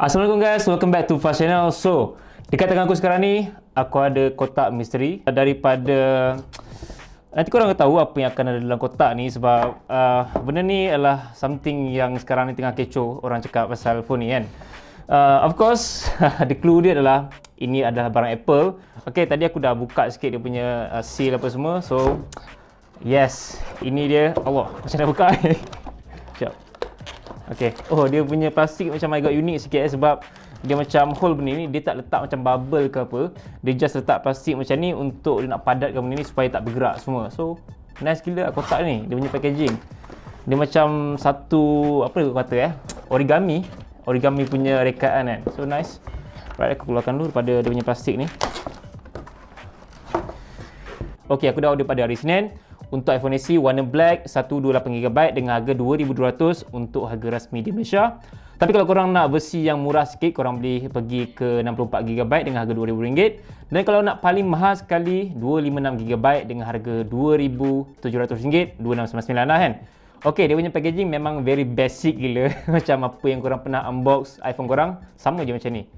Assalamualaikum guys, welcome back to Fast Channel. So, dekat tangan aku sekarang ni, aku ada kotak misteri daripada nanti korang akan tahu apa yang akan ada dalam kotak ni sebab benda ni adalah something yang sekarang ni tengah kecoh orang cakap pasal phone ni kan. Of course, the clue dia adalah ini adalah barang Apple. Okay, tadi aku dah buka sikit dia punya seal apa semua. So, yes, ini dia. Allah, macam nak buka ni. Sekejap. Okay. Oh, dia punya plastik macam agak unik sikit sebab dia macam hole benda ni, dia tak letak macam bubble ke apa. Dia just letak plastik macam ni untuk dia nak padatkan benda ni supaya tak bergerak semua. So, nice gila kotak ni, dia punya packaging. Dia macam satu, apa dia kata origami punya rekaan kan. So, nice. Right, aku keluarkan dulu daripada dia punya plastik ni. Okay, aku dah order pada hari Senin. Untuk iPhone SE warna black 128GB dengan harga 2200 untuk harga rasmi di Malaysia. Tapi kalau korang nak versi yang murah sikit, korang boleh pergi ke 64GB dengan harga RM2,000. Dan kalau nak paling mahal sekali 256GB dengan harga RM2,700, RM2,699 lah kan. Okay, dia punya packaging memang very basic gila. Macam apa yang korang pernah unbox iPhone korang, sama je macam ni.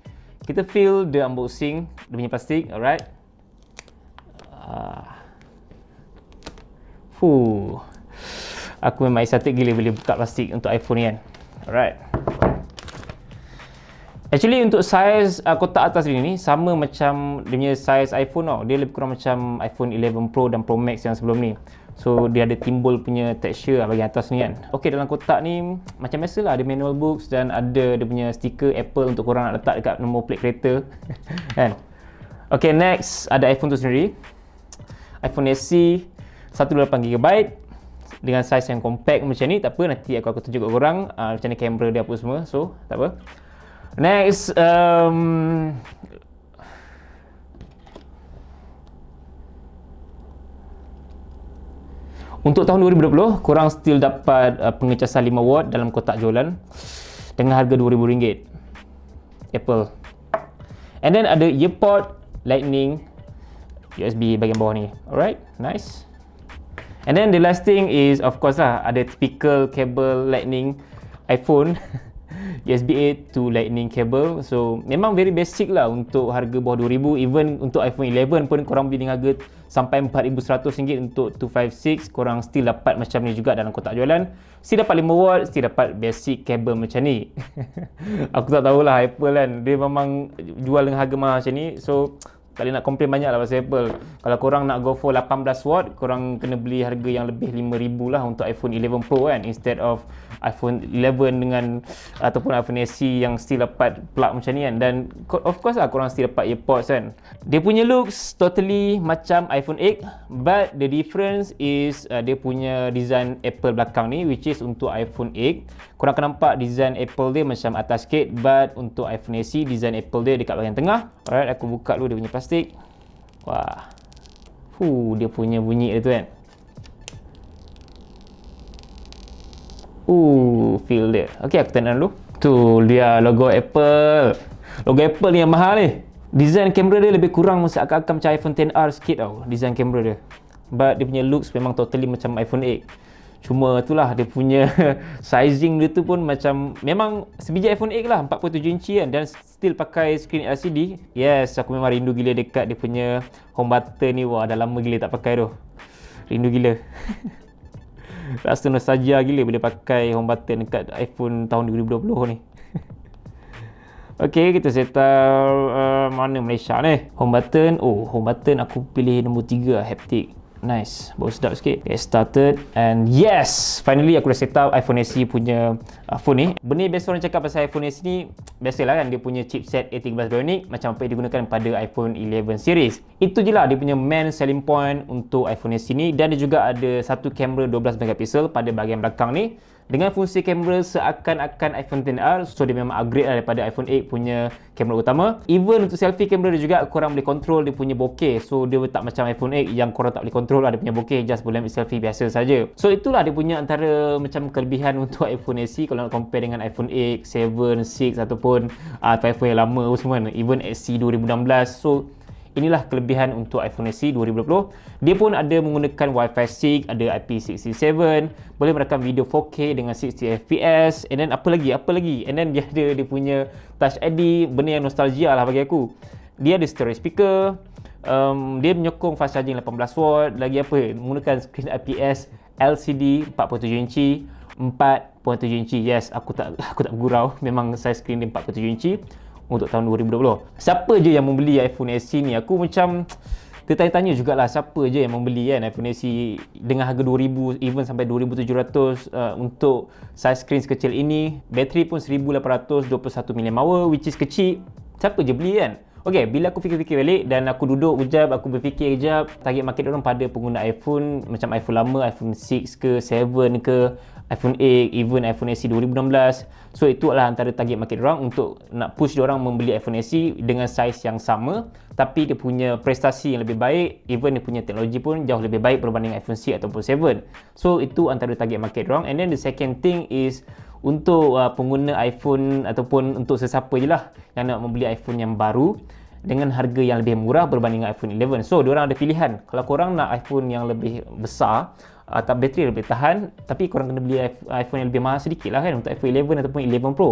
Kita feel the unboxing, dia punya plastik, alright. Aku memang excited gila boleh buka plastik untuk iPhone ni kan. Alright. Actually untuk saiz kotak atas ni sama macam dia punya saiz iPhone tau. Dia lebih kurang macam iPhone 11 Pro dan Pro Max yang sebelum ni. So dia ada timbul punya texture bahagian atas ni kan. Okay, dalam kotak ni macam biasalah ada manual books dan ada dia punya stiker Apple untuk korang nak letak dekat nombor plate kereta. Kan. Okay, next ada iPhone tu sendiri. iPhone SE 128GB dengan saiz yang compact macam ni. Tak apa, nanti aku tunjuk kat korang macam ni kamera dia apa semua. So, tak apa. Next, untuk tahun 2020, korang still dapat pengecasan 5W dalam kotak jualan dengan harga RM2,000 Apple. And then ada earpod Lightning USB bahagian bawah ni. Alright, nice. And then the last thing is of course lah, ada typical cable Lightning iPhone USB-A to Lightning cable. So memang very basic lah untuk harga bawah RM2,000. Even untuk iPhone 11 pun korang beli dengan harga sampai RM4,100 untuk 256, korang still dapat macam ni juga dalam kotak jualan. Still dapat 5W, still dapat basic cable macam ni. Aku tak tahulah Apple kan, dia memang jual dengan harga mahal macam ni. So tak boleh nak komplain banyak lah pasal Apple. Kalau korang nak go for 18W, korang kena beli harga yang lebih RM5,000 lah untuk iPhone 11 Pro kan, instead of iPhone 11 dengan ataupun iPhone SE yang still dapat plug macam ni kan. Dan of course lah korang still dapat earpods kan. Dia punya looks totally macam iPhone 8, but the difference is dia punya design Apple belakang ni, which is untuk iPhone 8 korang akan nampak design Apple dia macam atas sikit, but untuk iPhone SE design Apple dia dekat bahagian tengah. Alright, aku buka dulu dia punya plastik. Wah. Dia punya bunyi dia tu kan. Feel dia. Okay, aku tanda dulu. Tu dia logo Apple. Logo Apple ni yang mahal ni. Design kamera dia lebih kurang seakan-akan macam iPhone XR sikit tau, design kamera dia. But dia punya looks memang totally macam iPhone 8. Cuma itulah dia punya sizing dia tu pun macam memang sebiji iPhone 8 lah, 47 inci kan, dan still pakai screen LCD. Yes, aku memang rindu gila dekat dia punya home button ni. Wah, dah lama gila tak pakai tu. Rindu gila. Rasa nostalgia gila boleh pakai home button dekat iPhone tahun 2020 ni. Okay, kita set up mana Malaysia ni. Home button. Home button aku pilih nombor 3 haptic. Nice, baru sedap sikit. Okay, started. And yes, finally aku dah set up iPhone SE punya phone ni. Benda biasa orang cakap pasal iPhone SE ni, biasalah kan, dia punya chipset A13 Bionic macam apa yang digunakan pada iPhone 11 series. Itu je lah dia punya main selling point untuk iPhone SE ni. Dan dia juga ada satu kamera 12MP pada bahagian belakang ni, dengan fungsi kamera seakan-akan iPhone XR. So dia memang upgrade lah daripada iPhone 8 punya kamera utama. Even untuk selfie kamera dia juga korang boleh control dia punya bokeh. So dia tak macam iPhone 8 yang korang tak boleh control lah dia punya bokeh, just boleh ambil selfie biasa saja. So itulah dia punya antara macam kelebihan untuk iPhone SE kalau nak compare dengan iPhone 8, 7, 6 ataupun iPhone yang lama semua, even SE 2016. So inilah kelebihan untuk iPhone SE 2020. Dia pun ada menggunakan Wi-Fi 6, ada IP67, boleh merakam video 4K dengan 60fps, and then apa lagi, and then dia ada dia punya Touch ID, benda yang nostalgia lah bagi aku. Dia ada stereo speaker, dia menyokong fast charging 18W, lagi apa, menggunakan screen IPS LCD 47 inci, 4.7 inci. Yes, aku tak bergurau, memang size screen dia 47 inci untuk tahun 2020. Siapa je yang membeli iPhone SE ni? Aku macam tertanya-tanya jugalah, siapa je yang membeli kan iPhone SE dengan harga 2000, even sampai 2700 untuk size screen sekecil ini. Bateri pun 1821 mAh, which is kecil. Siapa je beli kan? Okay, bila aku fikir-fikir balik dan aku duduk kejap, aku berfikir kejap, target market orang pada pengguna iPhone macam iPhone lama, iPhone 6 ke 7 ke, iPhone 8, even iPhone SE 2016. So itu adalah antara target market orang untuk nak push diorang membeli iPhone SE dengan size yang sama, tapi dia punya prestasi yang lebih baik, even dia punya teknologi pun jauh lebih baik berbanding iPhone 6 ataupun 7. So itu antara target market orang. And then the second thing is untuk pengguna iPhone ataupun untuk sesiapa je lah yang nak membeli iPhone yang baru dengan harga yang lebih murah berbanding dengan iPhone 11. So diorang ada pilihan. Kalau korang nak iPhone yang lebih besar, tak bateri lebih tahan, tapi korang kena beli iPhone yang lebih mahal sedikit lah kan, untuk iPhone 11 ataupun 11 Pro,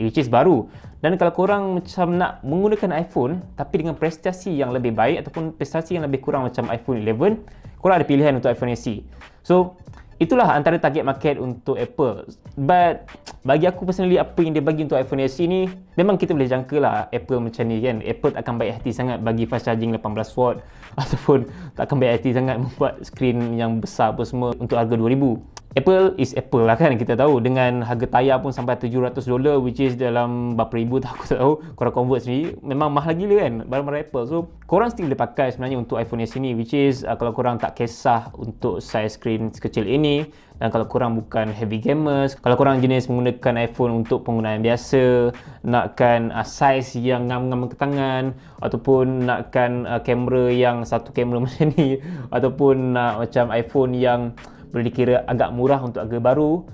which is baru. Dan kalau korang macam nak menggunakan iPhone tapi dengan prestasi yang lebih baik ataupun prestasi yang lebih kurang macam iPhone 11, korang ada pilihan untuk iPhone SE. So itulah antara target market untuk Apple. But bagi aku personally, apa yang dia bagi untuk iPhone SE ni, memang kita boleh jangka lah Apple macam ni kan. Apple tak akan baik hati sangat bagi fast charging 18W ataupun tak akan baik hati sangat membuat skrin yang besar apa semua untuk harga 2000. Apple is Apple lah kan, kita tahu. Dengan harga tayar pun sampai $700, which is dalam berapa ribu tak, aku tak tahu. Korang convert sendiri, memang mahal gila kan barang-barang Apple. So korang still boleh pakai sebenarnya untuk iPhone SE ni, which is kalau korang tak kisah untuk size screen sekecil ini, dan kalau korang bukan heavy gamers, kalau korang jenis menggunakan iPhone untuk penggunaan biasa, nakkan size yang ngam-ngam ke tangan, ataupun nakkan kamera yang satu kamera macam ni, ataupun nak macam iPhone yang boleh dikira agak murah untuk harga baru.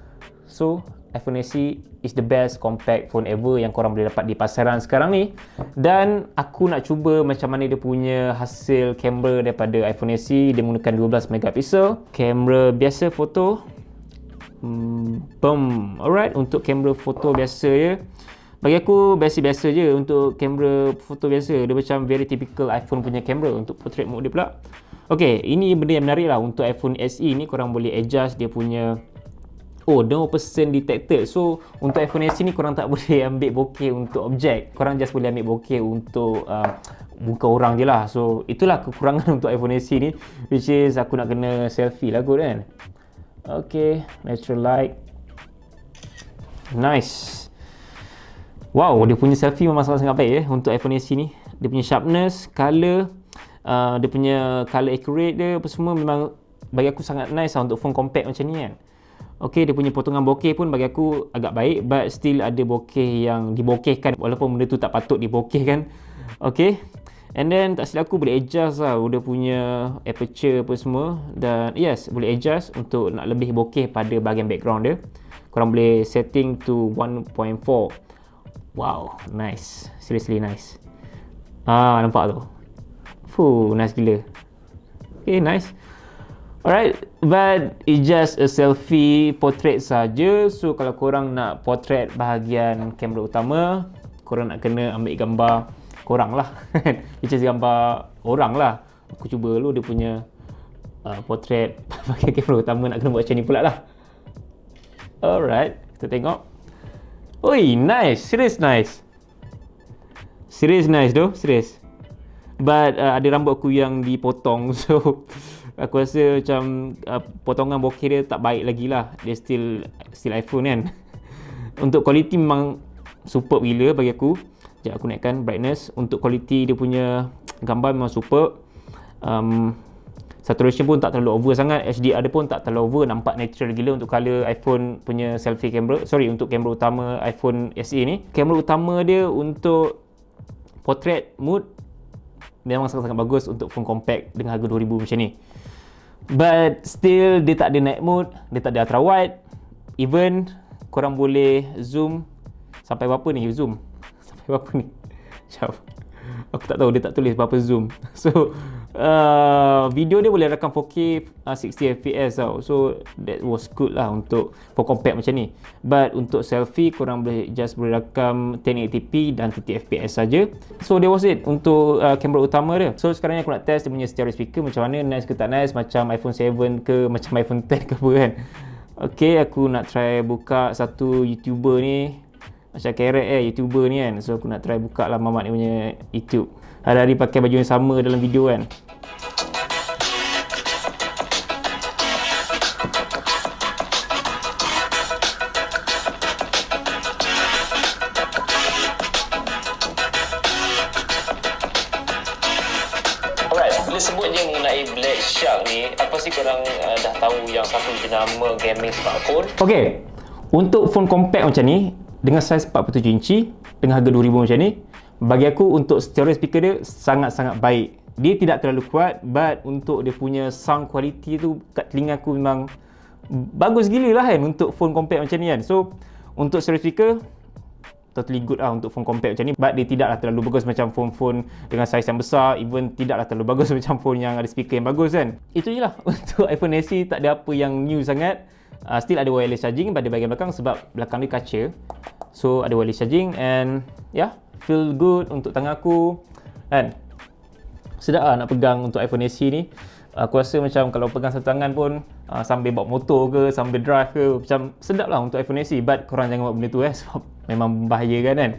So iPhone SE is the best compact phone ever yang korang boleh dapat di pasaran sekarang ni. Dan aku nak cuba macam mana dia punya hasil kamera daripada iPhone SE. Dia menggunakan 12 megapiksel kamera biasa foto. Alright, untuk kamera foto biasa je, bagi aku biasa-biasa je untuk kamera foto biasa. Dia macam very typical iPhone punya kamera. Untuk portrait mode dia pula, okay, ini benda yang menarik lah. Untuk iPhone SE ni korang boleh adjust dia punya no person detected. So untuk iPhone SE ni korang tak boleh ambil bokeh untuk objek, korang just boleh ambil bokeh untuk muka orang je lah. So itulah kekurangan untuk iPhone SE ni, which is aku nak kena selfie lah kot kan. Okay, natural light, nice. Wow, dia punya selfie memang sangat-sangat baik untuk iPhone SE ni. Dia punya sharpness, color, dia punya color accurate dia apa semua memang bagi aku sangat nice lah untuk phone compact macam ni kan. Okay, dia punya potongan bokeh pun bagi aku agak baik, but still ada bokeh yang dibokehkan walaupun benda tu tak patut dibokehkan. Okay, and then tak silap aku boleh adjust lah dia punya aperture apa semua. Dan yes, boleh adjust untuk nak lebih bokeh pada bahagian background dia. Korang boleh setting to 1.4. Wow, nice, seriously nice. Nampak tu, nice gila. Okay, nice. Alright, but it's just a selfie portrait saja. So kalau korang nak portrait bahagian kamera utama, korang nak kena ambil gambar korang lah which is gambar orang lah. Aku cuba dulu dia punya portrait bahagian kamera utama, nak kena buat macam ni pula lah. Alright, kita tengok. Oi, nice, serious nice. Serious nice tu, serious. But ada rambut aku yang dipotong, so aku rasa macam potongan bokeh dia tak baik lagi lah. Dia still iPhone kan. Untuk quality memang superb gila bagi aku. Sekejap aku naikkan brightness. Untuk quality dia punya gambar memang superb. Saturation pun tak terlalu over sangat. HDR dia pun tak terlalu over. Nampak natural gila untuk color iPhone punya selfie camera. Sorry, untuk kamera utama iPhone SE ni. Kamera utama dia untuk portrait mode memang sangat-sangat bagus untuk phone compact dengan harga 2000 macam ni. But still dia tak ada night mode, dia tak ada ultra wide. Even korang boleh zoom sampai berapa ni? Zoom sampai berapa ni? Jauh. Aku tak tahu, dia tak tulis berapa zoom. So video dia boleh rakam 4K 60fps tau. So that was good lah untuk for compact macam ni. But untuk selfie korang boleh rakam 1080p dan 30fps saja. So that was it untuk kamera utama dia. So sekarang ni aku nak test dia punya stereo speaker macam mana, nice ke tak nice, macam iPhone 7 ke macam iPhone 10 ke apa kan. Okay, aku nak try buka satu YouTuber ni, macam Carrot YouTuber ni kan. So aku nak try buka lah Mamat ni punya YouTube. Hari-hari pakai baju yang sama dalam video kan. Alright, bila sebut je mengenai Black Shark ni, apa sih korang dah tahu yang satu jenama gaming smartphone? Okay, untuk phone compact macam ni dengan saiz 47 inci dengan harga 2000 macam ni, bagi aku untuk stereo speaker dia sangat-sangat baik. Dia tidak terlalu kuat, but untuk dia punya sound quality tu kat telinga aku memang bagus gila lah kan untuk phone compact macam ni kan. So untuk stereo speaker totally good lah untuk phone compact macam ni, but dia tidaklah terlalu bagus macam phone-phone dengan saiz yang besar, even tidaklah terlalu bagus macam phone yang ada speaker yang bagus kan. Itu je lah untuk iPhone SE, tak ada apa yang new sangat. Still ada wireless charging pada bahagian belakang sebab belakang dia kaca. So ada wireless charging and yeah, feel good untuk tangan aku kan. Sedap lah nak pegang untuk iPhone SE ni. Aku rasa macam kalau pegang satu tangan pun sambil bawa motor ke, sambil drive ke, macam sedap lah untuk iPhone SE. But korang jangan buat benda tu sebab memang membahayakan kan.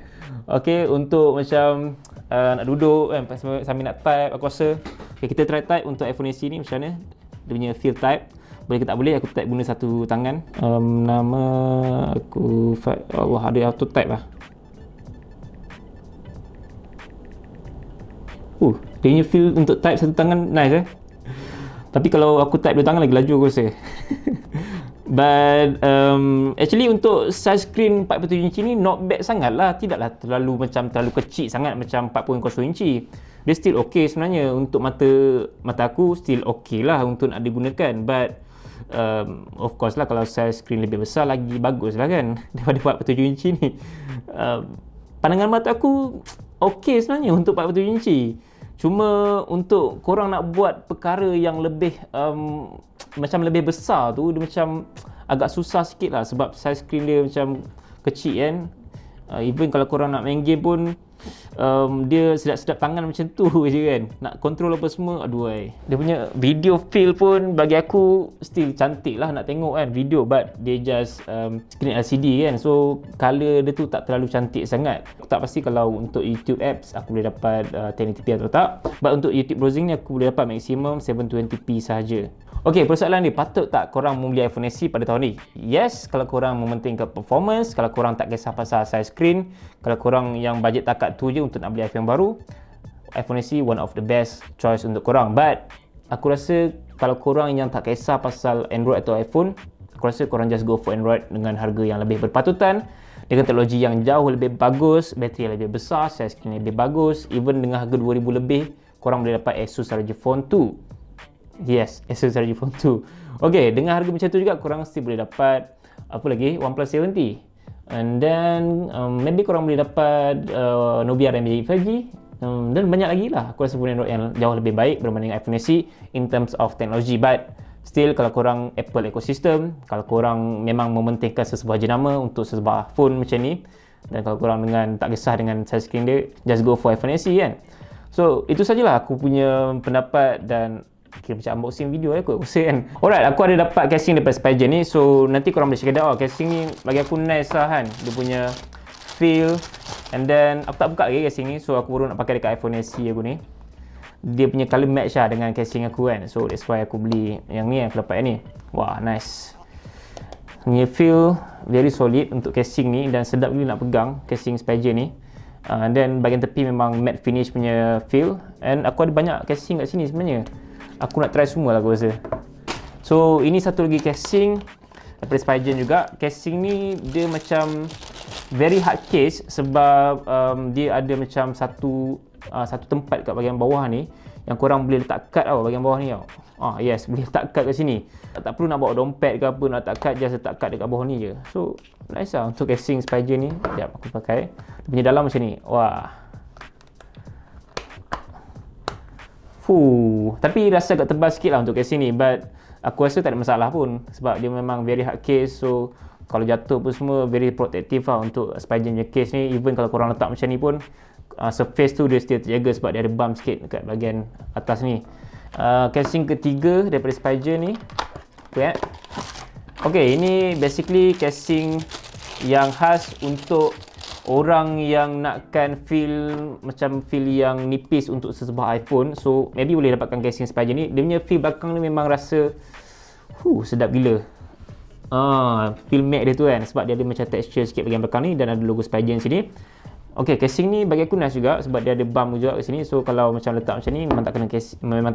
Okay, untuk macam nak duduk kan sambil nak type, aku rasa okay, kita try type untuk iPhone SE ni macam mana dia punya feel type. Boleh ke tak boleh aku type guna satu tangan. Nama aku Allah, ada auto type lah. Dia punya feel untuk type satu tangan nice Tapi kalau aku type dua tangan lagi laju aku rasa. But actually untuk size screen 47 inci ni not bad sangat lah. Tidaklah terlalu kecil sangat macam 40 inci. Dia still okay sebenarnya. Untuk mata aku still okay lah untuk nak digunakan. But of course lah kalau size screen lebih besar lagi bagus lah kan daripada 47 inci ni. Pandangan mata aku okay sebenarnya untuk 47 inci. Cuma untuk korang nak buat perkara yang lebih macam lebih besar tu, dia macam agak susah sikit lah sebab size screen dia macam kecil kan. Even kalau korang nak main game pun dia sedap-sedap tangan macam tu je kan. Nak control apa semua, aduh. Dia punya video feel pun bagi aku still cantik lah nak tengok kan video, but dia just screen LCD kan. So color dia tu tak terlalu cantik sangat. Aku tak pasti kalau untuk YouTube apps aku boleh dapat 1080p atau tak. But untuk YouTube browsing ni aku boleh dapat maksimum 720p sahaja. Okay, persoalan ni, patut tak korang membeli iPhone SE pada tahun ni? Yes, kalau korang mementingkan performance, kalau korang tak kisah pasal size screen, kalau korang yang bajet takat tu je untuk nak beli iPhone baru, iPhone SE one of the best choice untuk korang. But aku rasa kalau korang yang tak kisah pasal Android atau iPhone, aku rasa korang just go for Android dengan harga yang lebih berpatutan, dengan teknologi yang jauh lebih bagus, bateri yang lebih besar, size screen yang lebih bagus. Even dengan harga 2000 lebih, korang boleh dapat Asus ROG Phone 2. Yes, Asus ROG Phone 2. Okay, dengan harga macam tu juga korang still boleh dapat apa lagi? OnePlus 70. And then maybe korang boleh dapat Nubia RAM 5G dan banyak lagi lah. Aku rasa punya Android yang jauh lebih baik berbanding iPhone SE in terms of technology. But still kalau korang Apple ecosystem, kalau korang memang mementingkan sesebuah jenama untuk sesebuah phone macam ni, dan kalau korang dengan tak kisah dengan size screen dia, just go for iPhone SE kan. So itu sajalah aku punya pendapat dan kira macam unboxing video kot aku rasa kan. Alright, aku ada dapat casing daripada Spigen ni. So nanti korang boleh check it out. Casing ni bagi aku nice lah kan. Dia punya feel. And then aku tak buka lagi casing ni. So aku baru nak pakai dekat iPhone SE aku ni. Dia punya colour match lah dengan casing aku kan. So that's why aku beli yang ni, aku dapat yang ni. Wah, nice. Punya feel very solid untuk casing ni. Dan sedap gila nak pegang casing Spigen ni. And then bahagian tepi memang matte finish punya feel. And aku ada banyak casing kat sini sebenarnya. Aku nak try semua lah aku rasa. So ini satu lagi casing daripada Spigen juga. Casing ni dia macam very hard case sebab dia ada macam satu tempat kat bahagian bawah ni yang korang boleh letak kad tau bahagian bawah ni tau. Yes, boleh letak kad kat sini. Tak perlu nak bawa dompet ke apa, nak letak kad, just letak kad dekat bawah ni je. So nice lah untuk casing Spigen ni. Sekejap aku pakai. Dia punya dalam macam ni. Wah, Tapi rasa agak tebal sikit lah untuk casing ni, but aku rasa tak ada masalah pun sebab dia memang very hard case. So kalau jatuh pun semua very protective lah untuk Spigen punya case ni. Even kalau korang letak macam ni pun surface tu dia still terjaga sebab dia ada bump sikit dekat bahagian atas ni. Casing ketiga daripada Spigen ni, okay, ini basically casing yang khas untuk orang yang nakkan feel macam feel yang nipis untuk sesebuah iPhone. So maybe boleh dapatkan casing Spigen ni. Dia punya feel belakang ni memang rasa sedap gila. Feel matte dia tu kan, sebab dia ada macam texture sikit bahagian belakang ni dan ada logo Spigen sini. Okay, casing ni bagi aku nice juga sebab dia ada bump juga kat sini. So kalau macam letak macam ni memang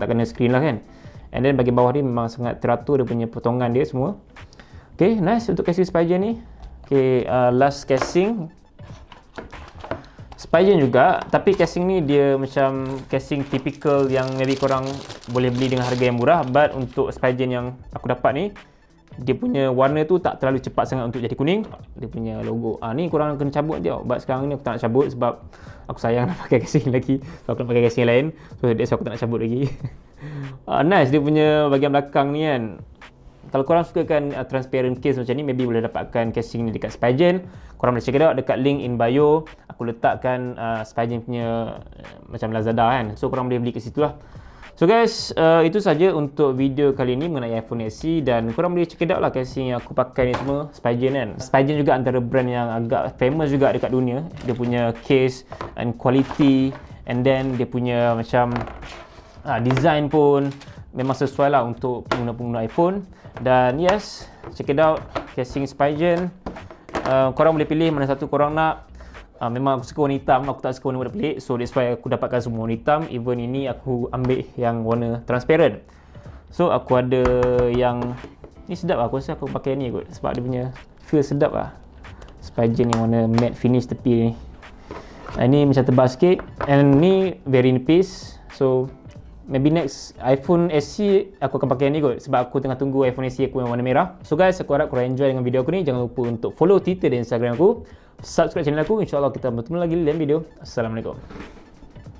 tak kena screen lah kan. And then bahagian bawah ni memang sangat teratur dia punya potongan dia semua. Okay, nice untuk casing Spigen ni. Okay, last casing Spigen juga, tapi casing ni dia macam casing typical yang maybe korang boleh beli dengan harga yang murah. But untuk Spigen yang aku dapat ni, dia punya warna tu tak terlalu cepat sangat untuk jadi kuning. Dia punya logo ni korang kena cabut dia. But sekarang ni aku tak nak cabut sebab aku sayang nak pakai casing lagi. So aku nak pakai casing lain, so that's why aku tak nak cabut lagi. Nice dia punya bahagian belakang ni kan. Kalau korang sukakan transparent case macam ni, maybe boleh dapatkan casing ni dekat Spigen. Korang boleh check it out dekat link in bio. Aku letakkan Spigen punya macam Lazada kan. So korang boleh beli kat situ lah. So guys, itu saja untuk video kali ini mengenai iPhone SE. Dan korang boleh check it out lah casing yang aku pakai ni semua, Spigen kan. Spigen juga antara brand yang agak famous juga dekat dunia. Dia punya case and quality, and then dia punya macam design pun memang sesuai lah untuk pengguna-pengguna iPhone. Dan yes, check it out, casing Spigen. Korang boleh pilih mana satu korang nak. Memang aku suka warna hitam, aku tak suka warna pelik. So that's why aku dapatkan semua warna hitam. Even ini aku ambil yang warna transparent. So aku ada yang ni sedap lah, aku rasa aku pakai ni kot sebab dia punya feel sedap lah. Spigen yang warna matte finish tepi ni. Ini macam tebal sikit, and ni very nipis. So maybe next iPhone SE aku akan pakai ni kot sebab aku tengah tunggu iPhone SE aku yang warna merah. So guys, aku harap korang enjoy dengan video aku ni. Jangan lupa untuk follow Twitter dan Instagram aku, subscribe channel aku. InsyaAllah kita bertemu lagi dalam video. Assalamualaikum.